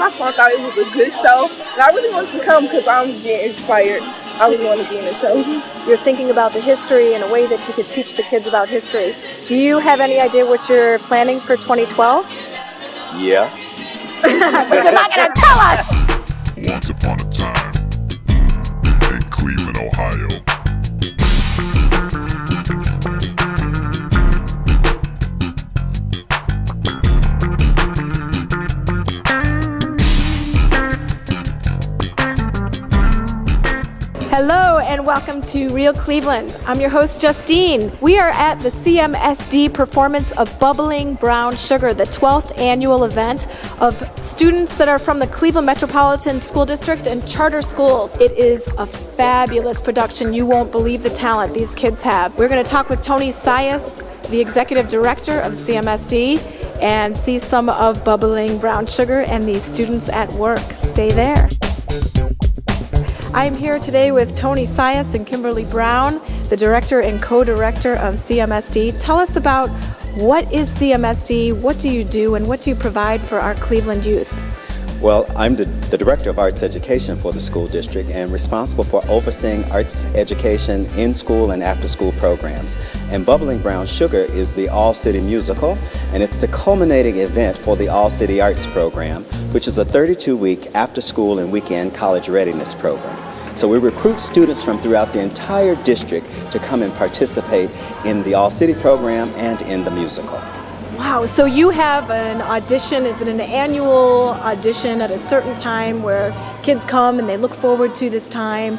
I found out it was a good show, and I really wanted to come because I'm getting inspired. I really want to be in the show. You're thinking about the history in a way that you could teach the kids about history. Do you have any idea what you're planning for 2012? Yeah. But you're not going to tell us! Once upon a time, in Cleveland, Ohio. Hello and welcome to Real Cleveland. I'm your host, Justine. We are at the CMSD performance of Bubbling Brown Sugar, the 12th annual event of students that are from the Cleveland Metropolitan School District and charter schools. It is a fabulous production. You won't believe the talent these kids have. We're going to talk with Tony Sias, the executive director of CMSD, and see some of Bubbling Brown Sugar and these students at work. Stay there. I'm here today with Tony Sias and Kimberly Brown, the director and co-director of CMSD. Tell us about what is CMSD, what do you do, and what do you provide for our Cleveland youth? Well, I'm the Director of Arts Education for the school district and responsible for overseeing arts education in school and after school programs. And Bubbling Brown Sugar is the all-city musical, and it's the culminating event for the All-City Arts program, which is a 32-week after-school and weekend college readiness program. So we recruit students from throughout the entire district to come and participate in the All-City program and in the musical. Wow, so you have an audition, is it an annual audition at a certain time where kids come and they look forward to this time?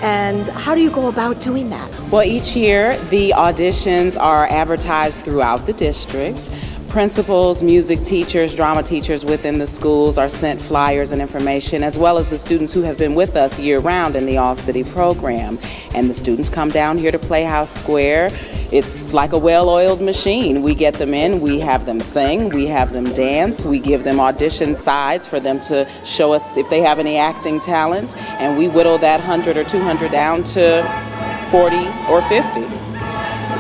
And how do you go about doing that? Well, each year the auditions are advertised throughout the district. Principals, music teachers, drama teachers within the schools are sent flyers and information, as well as the students who have been with us year-round in the All-City program. And the students come down here to Playhouse Square. It's like a well-oiled machine. We get them in, we have them sing, we have them dance, we give them audition sides for them to show us if they have any acting talent, and we whittle that 100 or 200 down to 40 or 50.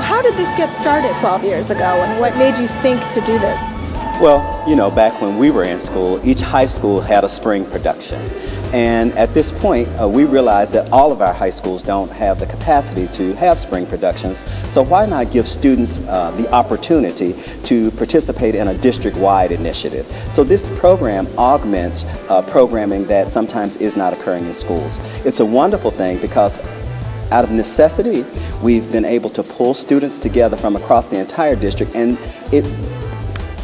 How did this get started 12 years ago, and what made you think to do this? Well, you know, back when we were in school, each high school had a spring production. And at this point, we realized that all of our high schools don't have the capacity to have spring productions, so why not give students the opportunity to participate in a district-wide initiative? So this program augments programming that sometimes is not occurring in schools. It's a wonderful thing because out of necessity, we've been able to pull students together from across the entire district, and it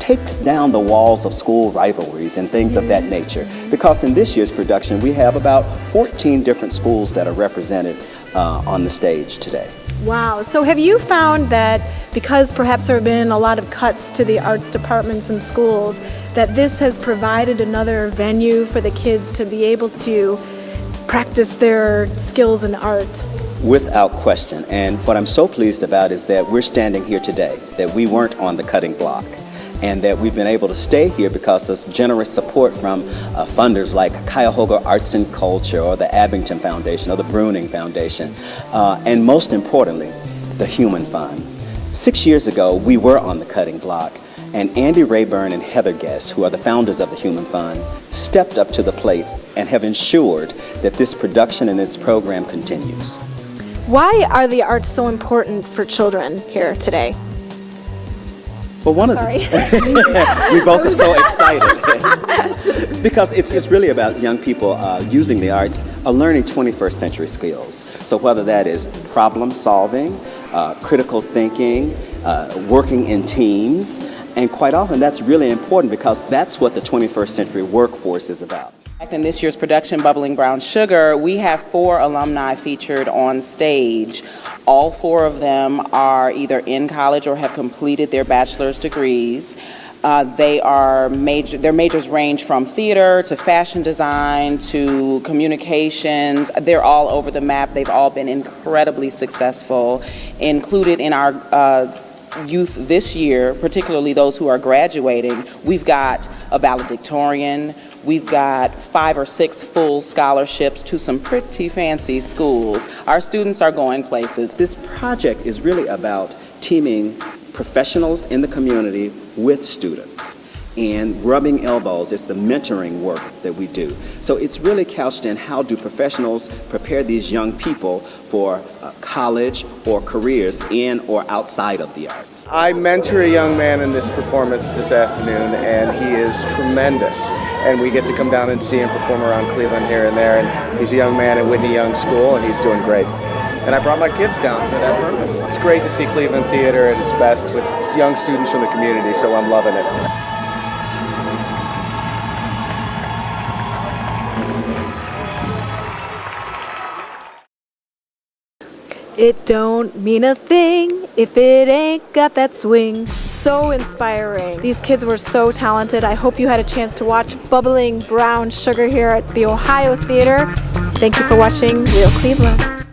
takes down the walls of school rivalries and things of that nature. Because in this year's production, we have about 14 different schools that are represented on the stage today. Wow. So have you found that because perhaps there have been a lot of cuts to the arts departments in schools, that this has provided another venue for the kids to be able to practice their skills in art? Without question. And what I'm so pleased about is that we're standing here today, that we weren't on the cutting block, and that we've been able to stay here because of generous support from funders like Cuyahoga Arts and Culture, or the Abington Foundation, or the Bruning Foundation, and most importantly, the Human Fund. 6 years ago, we were on the cutting block, and Andy Rayburn and Heather Guest, who are the founders of the Human Fund, stepped up to the plate and have ensured that this production and this program continues. Why are the arts so important for children here today? Well, we both are so excited because it's really about young people using the arts, learning 21st century skills. So whether that is problem solving, critical thinking, working in teams, and quite often that's really important because that's what the 21st century workforce is about. In this year's production, Bubbling Brown Sugar, we have 4 alumni featured on stage. All 4 of them are either in college or have completed their bachelor's degrees. Their majors range from theater to fashion design to communications. They're all over the map. They've all been incredibly successful. Included in our youth this year, particularly those who are graduating, we've got a valedictorian. We've got 5 or 6 full scholarships to some pretty fancy schools. Our students are going places. This project is really about teaming professionals in the community with students and rubbing elbows. It's the mentoring work that we do. So it's really couched in how do professionals prepare these young people for college or careers in or outside of the arts. I mentor a young man in this performance this afternoon, and he is tremendous. And we get to come down and see him perform around Cleveland here and there. And he's a young man at Whitney Young School, and he's doing great. And I brought my kids down for that purpose. It's great to see Cleveland Theater at its best with young students from the community, so I'm loving it. It don't mean a thing if it ain't got that swing. So inspiring. These kids were so talented. I hope you had a chance to watch Bubbling Brown Sugar here at the Ohio Theater. Thank you for watching Real Cleveland.